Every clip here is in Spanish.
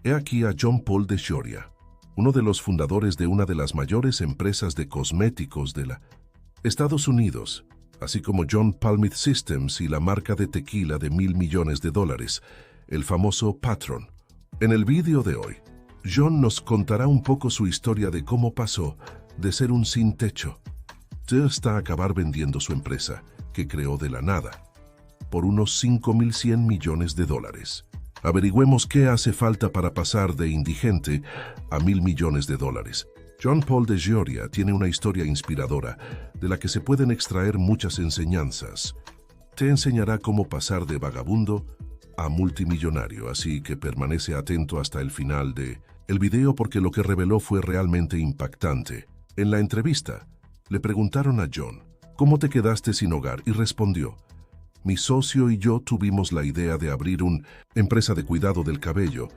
He aquí a John Paul de Gioia, uno de los fundadores de una de las mayores empresas de cosméticos de la Estados Unidos, así como John Palmith Systems y la marca de tequila de $1.000 millones, el famoso Patron. En el vídeo de hoy, John nos contará un poco su historia de cómo pasó de ser un sin techo hasta acabar vendiendo su empresa, que creó de la nada, por unos $5.100 millones. Averigüemos qué hace falta para pasar de indigente a $1.000 millones. John Paul de Gioia tiene una historia inspiradora de la que se pueden extraer muchas enseñanzas. Te enseñará cómo pasar de vagabundo a multimillonario, así que permanece atento hasta el final del video porque lo que reveló fue realmente impactante. En la entrevista, le preguntaron a John, ¿cómo te quedaste sin hogar? Y respondió, mi socio y yo tuvimos la idea de abrir una empresa de cuidado del cabello,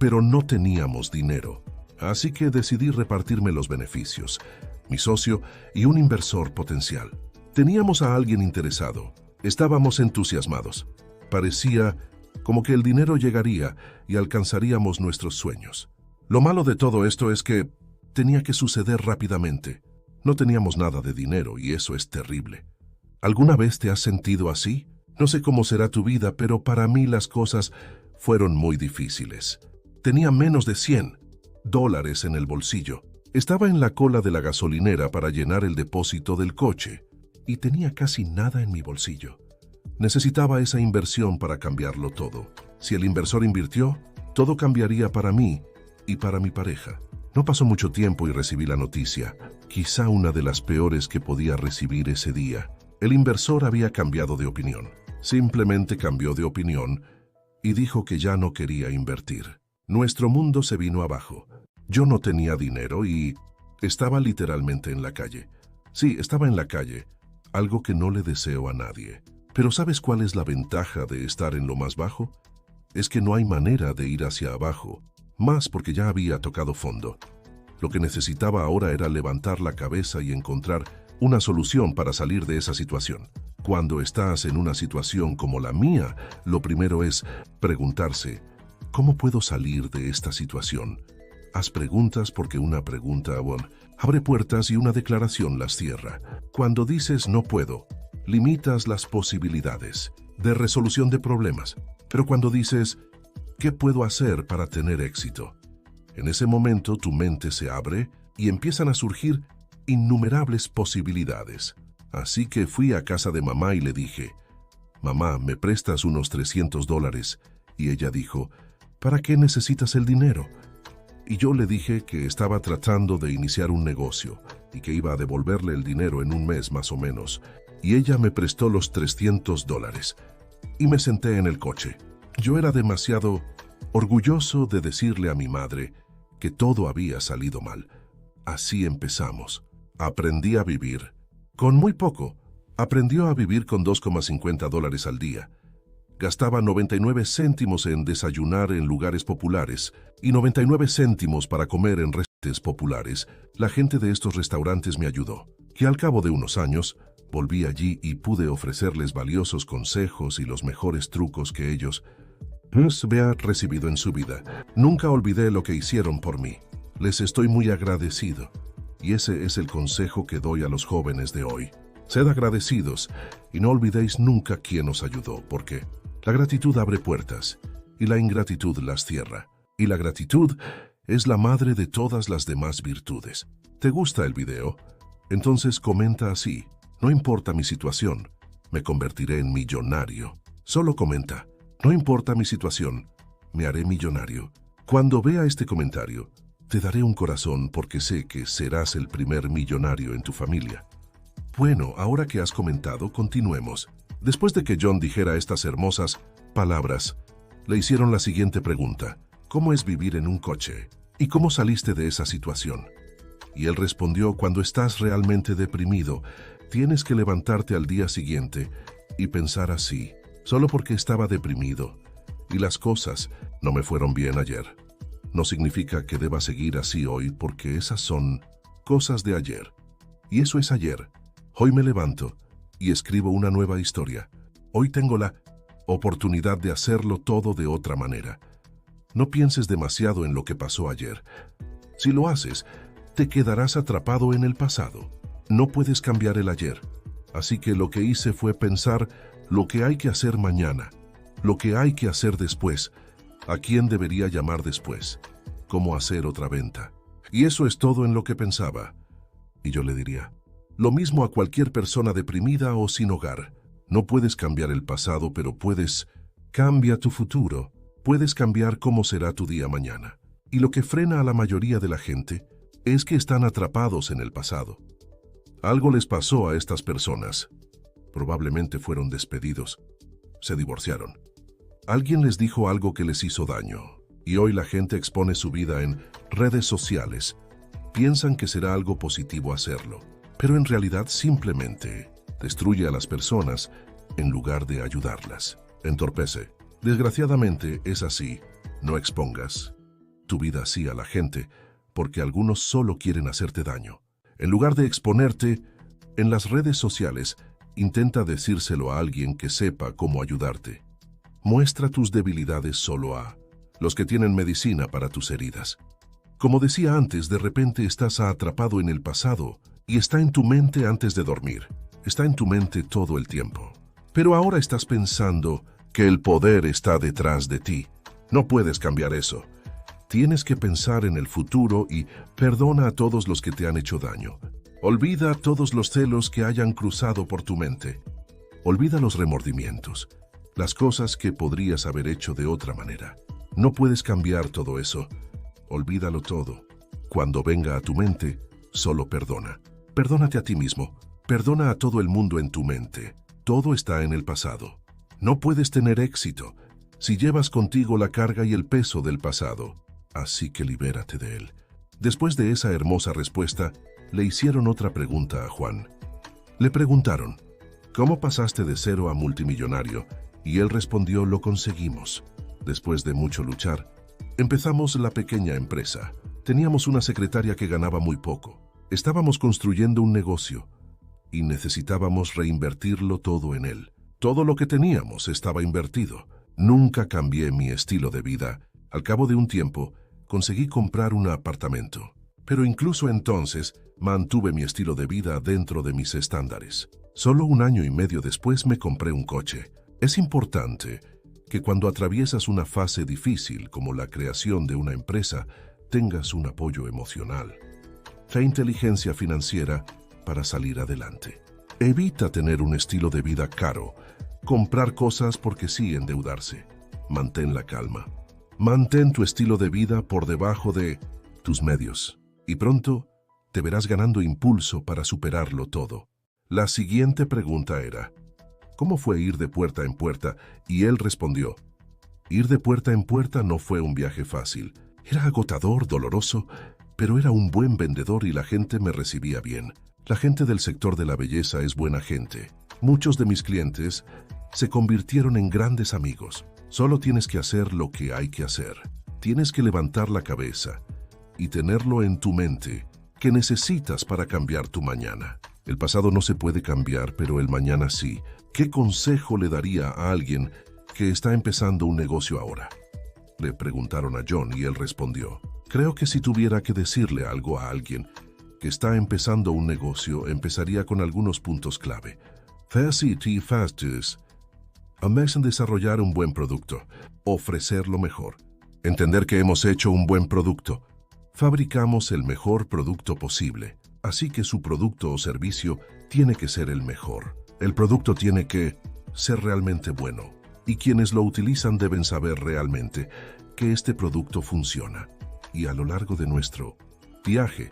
pero no teníamos dinero, así que decidí repartirme los beneficios, mi socio y un inversor potencial. Teníamos a alguien interesado, estábamos entusiasmados. Parecía como que el dinero llegaría y alcanzaríamos nuestros sueños. Lo malo de todo esto es que tenía que suceder rápidamente. No teníamos nada de dinero y eso es terrible. ¿Alguna vez te has sentido así? No sé cómo será tu vida, pero para mí las cosas fueron muy difíciles. Tenía menos de $100 en el bolsillo. Estaba en la cola de la gasolinera para llenar el depósito del coche y tenía casi nada en mi bolsillo. Necesitaba esa inversión para cambiarlo todo. Si el inversor invirtió, todo cambiaría para mí y para mi pareja. No pasó mucho tiempo y recibí la noticia, quizá una de las peores que podía recibir ese día. El inversor había cambiado de opinión. Simplemente cambió de opinión y dijo que ya no quería invertir. Nuestro mundo se vino abajo. Yo no tenía dinero y estaba literalmente en la calle. Sí, estaba en la calle, algo que no le deseo a nadie. Pero ¿sabes cuál es la ventaja de estar en lo más bajo? Es que no hay manera de ir hacia abajo, más porque ya había tocado fondo. Lo que necesitaba ahora era levantar la cabeza y encontrar una solución para salir de esa situación. Cuando estás en una situación como la mía, lo primero es preguntarse, ¿cómo puedo salir de esta situación? Haz preguntas porque una pregunta, abre puertas y una declaración las cierra. Cuando dices no puedo, limitas las posibilidades de resolución de problemas. Pero cuando dices, ¿qué puedo hacer para tener éxito? En ese momento tu mente se abre y empiezan a surgir innumerables posibilidades. Así que fui a casa de mamá y le dije, mamá, ¿me prestas unos $300? Y ella dijo, ¿para qué necesitas el dinero? Y yo le dije que estaba tratando de iniciar un negocio y que iba a devolverle el dinero en un mes más o menos. Y ella me prestó los $300 y me senté en el coche. Yo era demasiado orgulloso de decirle a mi madre que todo había salido mal. Así empezamos. Aprendí a vivir con muy poco. Aprendió a vivir con $2,50 al día. Gastaba 99 céntimos en desayunar en lugares populares y 99 céntimos para comer en restaurantes populares. La gente de estos restaurantes me ayudó, que al cabo de unos años volví allí y pude ofrecerles valiosos consejos y los mejores trucos que ellos habían recibido en su vida. Nunca olvidé lo que hicieron por mí. Les estoy muy agradecido. Y ese es el consejo que doy a los jóvenes de hoy. Sed agradecidos y no olvidéis nunca quién os ayudó, porque la gratitud abre puertas y la ingratitud las cierra. Y la gratitud es la madre de todas las demás virtudes. ¿Te gusta el video? Entonces comenta así. No importa mi situación, me convertiré en millonario. Solo comenta. No importa mi situación, me haré millonario. Cuando vea este comentario, te daré un corazón porque sé que serás el primer millonario en tu familia. Bueno, ahora que has comentado, continuemos. Después de que John dijera estas hermosas palabras, le hicieron la siguiente pregunta. ¿Cómo es vivir en un coche? ¿Y cómo saliste de esa situación? Y él respondió, cuando estás realmente deprimido, tienes que levantarte al día siguiente y pensar así, solo porque estaba deprimido y las cosas no me fueron bien ayer. No significa que deba seguir así hoy porque esas son cosas de ayer. Y eso es ayer. Hoy me levanto y escribo una nueva historia. Hoy tengo la oportunidad de hacerlo todo de otra manera. No pienses demasiado en lo que pasó ayer. Si lo haces, te quedarás atrapado en el pasado. No puedes cambiar el ayer. Así que lo que hice fue pensar lo que hay que hacer mañana, lo que hay que hacer después, a quién debería llamar después, cómo hacer otra venta. Y eso es todo en lo que pensaba. Y yo le diría, lo mismo a cualquier persona deprimida o sin hogar. No puedes cambiar el pasado, pero cambia tu futuro. Puedes cambiar cómo será tu día mañana. Y lo que frena a la mayoría de la gente es que están atrapados en el pasado. Algo les pasó a estas personas. Probablemente fueron despedidos. Se divorciaron. Alguien les dijo algo que les hizo daño. Y hoy la gente expone su vida en redes sociales. Piensan que será algo positivo hacerlo. Pero en realidad simplemente destruye a las personas en lugar de ayudarlas. Entorpece. Desgraciadamente es así. No expongas tu vida así a la gente, porque algunos solo quieren hacerte daño. En lugar de exponerte en las redes sociales, intenta decírselo a alguien que sepa cómo ayudarte. Muestra tus debilidades solo a los que tienen medicina para tus heridas. Como decía antes, de repente estás atrapado en el pasado y está en tu mente antes de dormir. Está en tu mente todo el tiempo. Pero ahora estás pensando que el poder está detrás de ti. No puedes cambiar eso. Tienes que pensar en el futuro y perdona a todos los que te han hecho daño. Olvida todos los celos que hayan cruzado por tu mente. Olvida los remordimientos, las cosas que podrías haber hecho de otra manera. No puedes cambiar todo eso. Olvídalo todo. Cuando venga a tu mente, solo perdona. Perdónate a ti mismo. Perdona a todo el mundo en tu mente. Todo está en el pasado. No puedes tener éxito si llevas contigo la carga y el peso del pasado. Así que libérate de él. Después de esa hermosa respuesta, le hicieron otra pregunta a Juan. Le preguntaron, ¿cómo pasaste de cero a multimillonario? Y él respondió, lo conseguimos. Después de mucho luchar, empezamos la pequeña empresa. Teníamos una secretaria que ganaba muy poco. Estábamos construyendo un negocio y necesitábamos reinvertirlo todo en él. Todo lo que teníamos estaba invertido. Nunca cambié mi estilo de vida. Al cabo de un tiempo, conseguí comprar un apartamento. Pero incluso entonces, mantuve mi estilo de vida dentro de mis estándares. Solo 1 año y medio después me compré un coche. Es importante que cuando atraviesas una fase difícil como la creación de una empresa, tengas un apoyo emocional e inteligencia financiera para salir adelante. Evita tener un estilo de vida caro, comprar cosas porque sí endeudarse. Mantén la calma. Mantén tu estilo de vida por debajo de tus medios y pronto te verás ganando impulso para superarlo todo. La siguiente pregunta era, ¿cómo fue ir de puerta en puerta? Y él respondió, ir de puerta en puerta no fue un viaje fácil. Era agotador, doloroso, pero era un buen vendedor y la gente me recibía bien. La gente del sector de la belleza es buena gente. Muchos de mis clientes se convirtieron en grandes amigos. Solo tienes que hacer lo que hay que hacer. Tienes que levantar la cabeza y tenerlo en tu mente que necesitas para cambiar tu mañana. El pasado no se puede cambiar, pero el mañana sí. ¿Qué consejo le daría a alguien que está empezando un negocio ahora? Le preguntaron a John y él respondió, creo que si tuviera que decirle algo a alguien que está empezando un negocio, empezaría con algunos puntos clave. Fast Fastest. En desarrollar un buen producto, ofrecer lo mejor, entender que hemos hecho un buen producto. Fabricamos el mejor producto posible, así que su producto o servicio tiene que ser el mejor. El producto tiene que ser realmente bueno y quienes lo utilizan deben saber realmente que este producto funciona. Y a lo largo de nuestro viaje,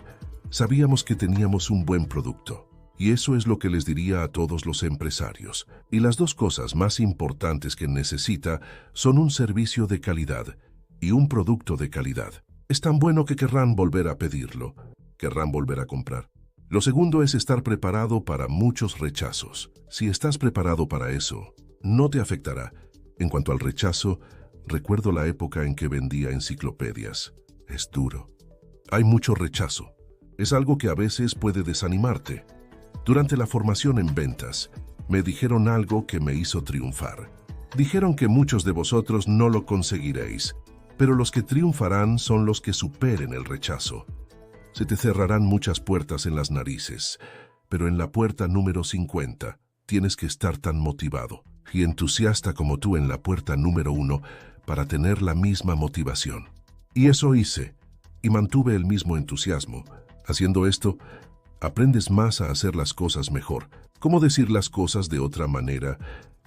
sabíamos que teníamos un buen producto. Y eso es lo que les diría a todos los empresarios. Y las dos cosas más importantes que necesita son un servicio de calidad y un producto de calidad. Es tan bueno que querrán volver a pedirlo, querrán volver a comprar. Lo segundo es estar preparado para muchos rechazos. Si estás preparado para eso, no te afectará. En cuanto al rechazo, recuerdo la época en que vendía enciclopedias. Es duro. Hay mucho rechazo. Es algo que a veces puede desanimarte. Durante la formación en ventas, me dijeron algo que me hizo triunfar. Dijeron que muchos de vosotros no lo conseguiréis, pero los que triunfarán son los que superen el rechazo. Se te cerrarán muchas puertas en las narices, pero en la puerta número 50 tienes que estar tan motivado y entusiasta como tú en la puerta número 1 para tener la misma motivación. Y eso hice, y mantuve el mismo entusiasmo. Haciendo esto, aprendes más a hacer las cosas mejor, cómo decir las cosas de otra manera,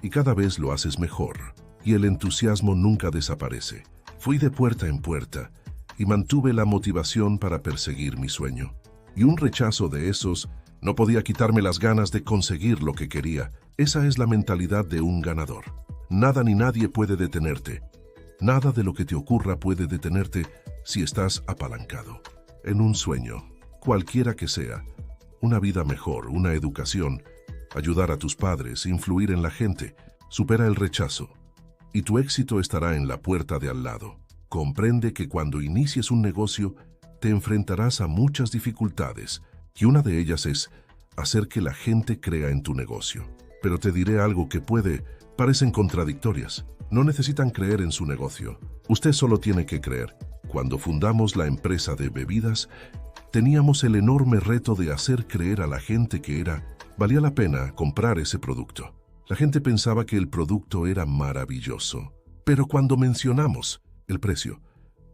y cada vez lo haces mejor. Y el entusiasmo nunca desaparece. Fui de puerta en puerta, y mantuve la motivación para perseguir mi sueño. Y un rechazo de esos no podía quitarme las ganas de conseguir lo que quería. Esa es la mentalidad de un ganador. Nada ni nadie puede detenerte. Nada de lo que te ocurra puede detenerte si estás apalancado en un sueño, cualquiera que sea. Una vida mejor, una educación, ayudar a tus padres, influir en la gente. Supera el rechazo y tu éxito estará en la puerta de al lado. Comprende que cuando inicies un negocio, te enfrentarás a muchas dificultades y una de ellas es hacer que la gente crea en tu negocio. Pero te diré algo que parecen contradictorias. No necesitan creer en su negocio. Usted solo tiene que creer. Cuando fundamos la empresa de bebidas, teníamos el enorme reto de hacer creer a la gente que valía la pena comprar ese producto. La gente pensaba que el producto era maravilloso. Pero cuando mencionamos el precio,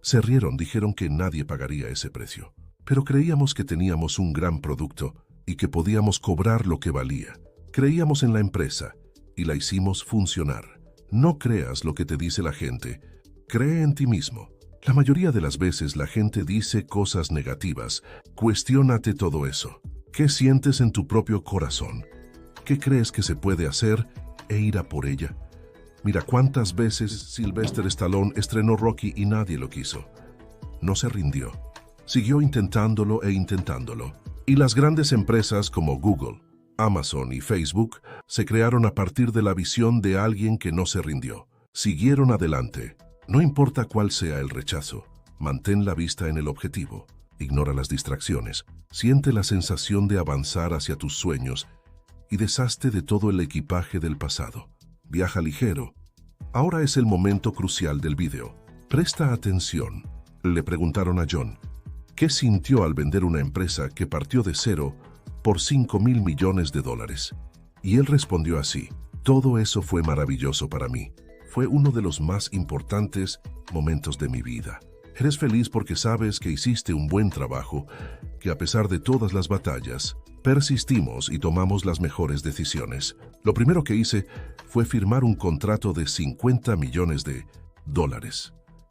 se rieron, dijeron que nadie pagaría ese precio. Pero creíamos que teníamos un gran producto y que podíamos cobrar lo que valía. Creíamos en la empresa y la hicimos funcionar. No creas lo que te dice la gente, cree en ti mismo. La mayoría de las veces la gente dice cosas negativas. Cuestiónate todo eso. ¿Qué sientes en tu propio corazón? ¿Qué crees que se puede hacer e ir a por ella? Mira cuántas veces Sylvester Stallone estrenó Rocky y nadie lo quiso. No se rindió. Siguió intentándolo e intentándolo. Y las grandes empresas como Google, Amazon y Facebook se crearon a partir de la visión de alguien que no se rindió. Siguieron adelante. No importa cuál sea el rechazo, mantén la vista en el objetivo. Ignora las distracciones. Siente la sensación de avanzar hacia tus sueños y deshazte de todo el equipaje del pasado. Viaja ligero. Ahora es el momento crucial del video. Presta atención. Le preguntaron a John, ¿qué sintió al vender una empresa que partió de cero por $5,000 millones? Y él respondió así: todo eso fue maravilloso para mí. Fue uno de los más importantes momentos de mi vida. Eres feliz porque sabes que hiciste un buen trabajo, que a pesar de todas las batallas, persistimos y tomamos las mejores decisiones. Lo primero que hice fue firmar un contrato de $50 millones,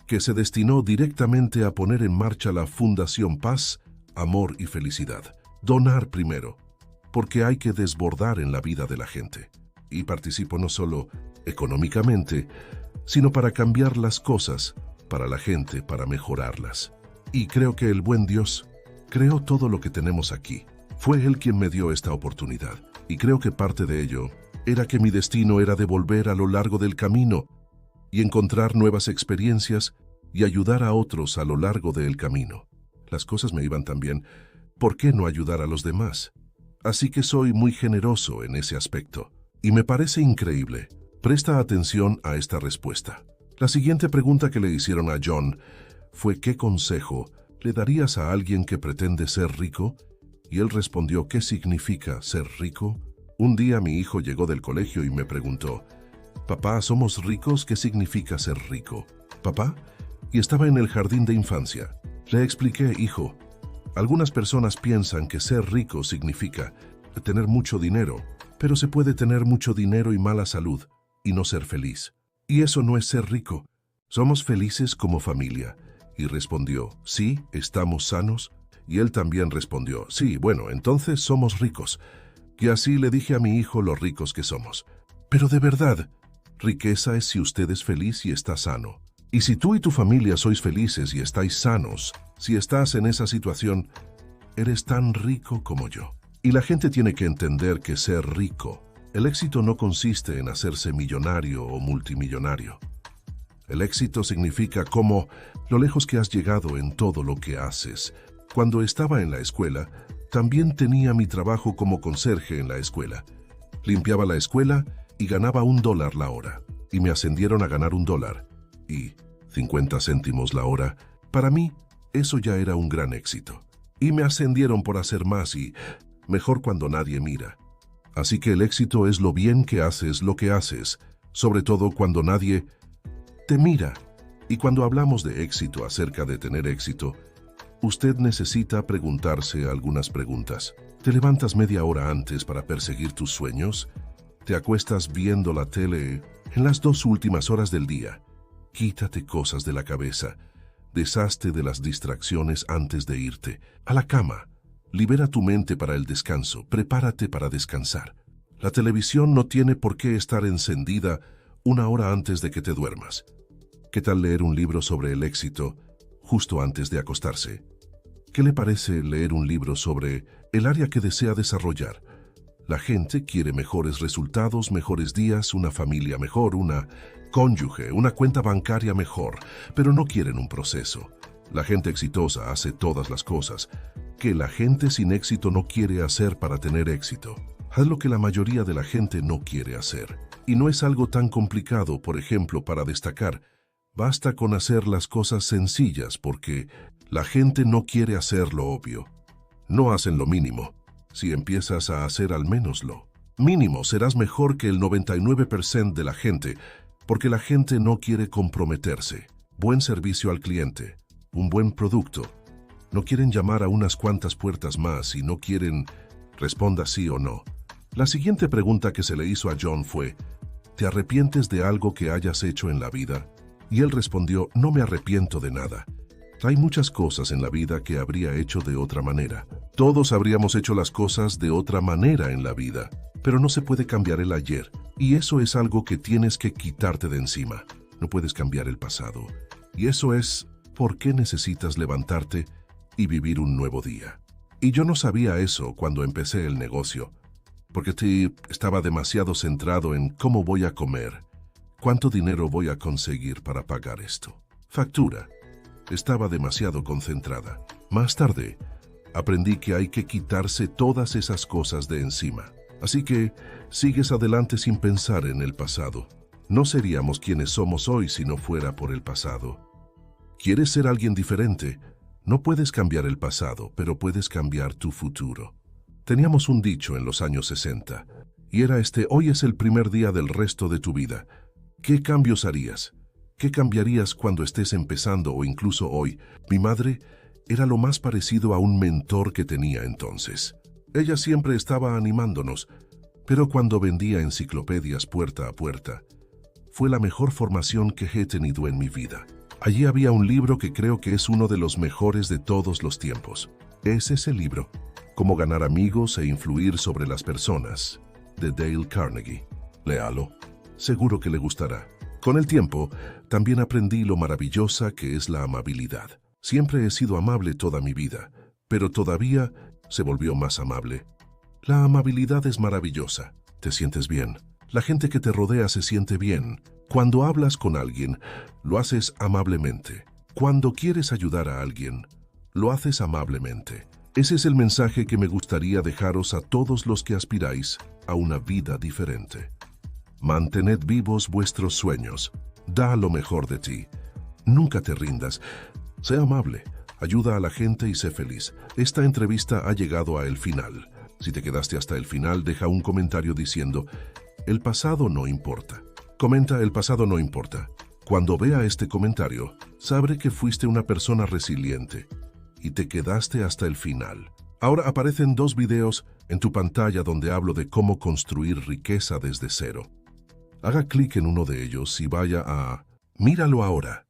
que se destinó directamente a poner en marcha la Fundación Paz, Amor y Felicidad. Donar primero, porque hay que desbordar en la vida de la gente. Y participo no solo económicamente, sino para cambiar las cosas, para la gente, para mejorarlas. Y creo que el buen Dios creó todo lo que tenemos aquí. Fue Él quien me dio esta oportunidad. Y creo que parte de ello era que mi destino era de volver a lo largo del camino y encontrar nuevas experiencias y ayudar a otros a lo largo del camino. Las cosas me iban tan bien, ¿por qué no ayudar a los demás? Así que soy muy generoso en ese aspecto. Y me parece increíble. Presta atención a esta respuesta. La siguiente pregunta que le hicieron a John fue: ¿qué consejo le darías a alguien que pretende ser rico? Y él respondió: ¿qué significa ser rico? Un día mi hijo llegó del colegio y me preguntó: papá, ¿somos ricos? ¿Qué significa ser rico? ¿Papá? Y estaba en el jardín de infancia. Le expliqué: hijo, algunas personas piensan que ser rico significa tener mucho dinero, pero se puede tener mucho dinero y mala salud y no ser feliz. Y eso no es ser rico. Somos felices como familia. Y respondió: sí, estamos sanos. Y él también respondió: sí, bueno, entonces somos ricos. Y así le dije a mi hijo lo ricos que somos. Pero de verdad, riqueza es si usted es feliz y está sano. Y si tú y tu familia sois felices y estáis sanos, si estás en esa situación, eres tan rico como yo. Y la gente tiene que entender que ser rico, el éxito no consiste en hacerse millonario o multimillonario. El éxito significa cómo lo lejos que has llegado en todo lo que haces. Cuando estaba en la escuela, también tenía mi trabajo como conserje en la escuela. Limpiaba la escuela y ganaba $1 la hora. Y me ascendieron a ganar $1. Y 50 céntimos la hora, para mí eso ya era un gran éxito. Y me ascendieron por hacer más y mejor cuando nadie mira. Así que el éxito es lo bien que haces lo que haces, sobre todo cuando nadie te mira. Y cuando hablamos de éxito acerca de tener éxito, usted necesita preguntarse algunas preguntas. ¿Te levantas media hora antes para perseguir tus sueños? ¿Te acuestas viendo la tele en las 2 últimas horas del día? Quítate cosas de la cabeza. Deshazte de las distracciones antes de irte a la cama. Libera tu mente para el descanso. Prepárate para descansar. La televisión no tiene por qué estar encendida 1 hora antes de que te duermas. ¿Qué tal leer un libro sobre el éxito justo antes de acostarse? ¿Qué le parece leer un libro sobre el área que desea desarrollar? La gente quiere mejores resultados, mejores días, una familia mejor, una cónyuge, una cuenta bancaria mejor, pero no quieren un proceso. La gente exitosa hace todas las cosas que la gente sin éxito no quiere hacer para tener éxito. Haz lo que la mayoría de la gente no quiere hacer. Y no es algo tan complicado, por ejemplo, para destacar. Basta con hacer las cosas sencillas porque la gente no quiere hacer lo obvio. No hacen lo mínimo. Si empiezas a hacer al menos lo mínimo, serás mejor que el 99% de la gente, porque la gente no quiere comprometerse. Buen servicio al cliente, un buen producto. No quieren llamar a unas cuantas puertas más y no quieren responda sí o no. La siguiente pregunta que se le hizo a John fue, ¿te arrepientes de algo que hayas hecho en la vida? Y él respondió, no me arrepiento de nada. Hay muchas cosas en la vida que habría hecho de otra manera. Todos habríamos hecho las cosas de otra manera en la vida, pero no se puede cambiar el ayer, y eso es algo que tienes que quitarte de encima. No puedes cambiar el pasado, y eso es por qué necesitas levantarte y vivir un nuevo día. Y yo no sabía eso cuando empecé el negocio, porque estaba demasiado centrado en cómo voy a comer, cuánto dinero voy a conseguir para pagar esto. Factura. Estaba demasiado concentrada. Más tarde, aprendí que hay que quitarse todas esas cosas de encima. Así que sigues adelante sin pensar en el pasado. No seríamos quienes somos hoy si no fuera por el pasado. ¿Quieres ser alguien diferente? No puedes cambiar el pasado, pero puedes cambiar tu futuro. Teníamos un dicho en los años 60, y era hoy es el primer día del resto de tu vida. ¿Qué cambios harías? ¿Qué cambiarías cuando estés empezando o incluso hoy? Mi madre era lo más parecido a un mentor que tenía entonces. Ella siempre estaba animándonos, pero cuando vendía enciclopedias puerta a puerta, fue la mejor formación que he tenido en mi vida. Allí había un libro que creo que es uno de los mejores de todos los tiempos. Es ese libro, Cómo ganar amigos e influir sobre las personas, de Dale Carnegie. Léalo, seguro que le gustará. Con el tiempo, también aprendí lo maravillosa que es la amabilidad. Siempre he sido amable toda mi vida, pero todavía se volvió más amable. La amabilidad es maravillosa. Te sientes bien. La gente que te rodea se siente bien. Cuando hablas con alguien, lo haces amablemente. Cuando quieres ayudar a alguien, lo haces amablemente. Ese es el mensaje que me gustaría dejaros a todos los que aspiráis a una vida diferente. Mantened vivos vuestros sueños. Da lo mejor de ti. Nunca te rindas. Sé amable. Ayuda a la gente y sé feliz. Esta entrevista ha llegado a el final. Si te quedaste hasta el final, deja un comentario diciendo, el pasado no importa. Comenta, el pasado no importa. Cuando vea este comentario, sabré que fuiste una persona resiliente y te quedaste hasta el final. Ahora aparecen 2 videos en tu pantalla donde hablo de cómo construir riqueza desde cero. Haga clic en uno de ellos y vaya a Míralo ahora.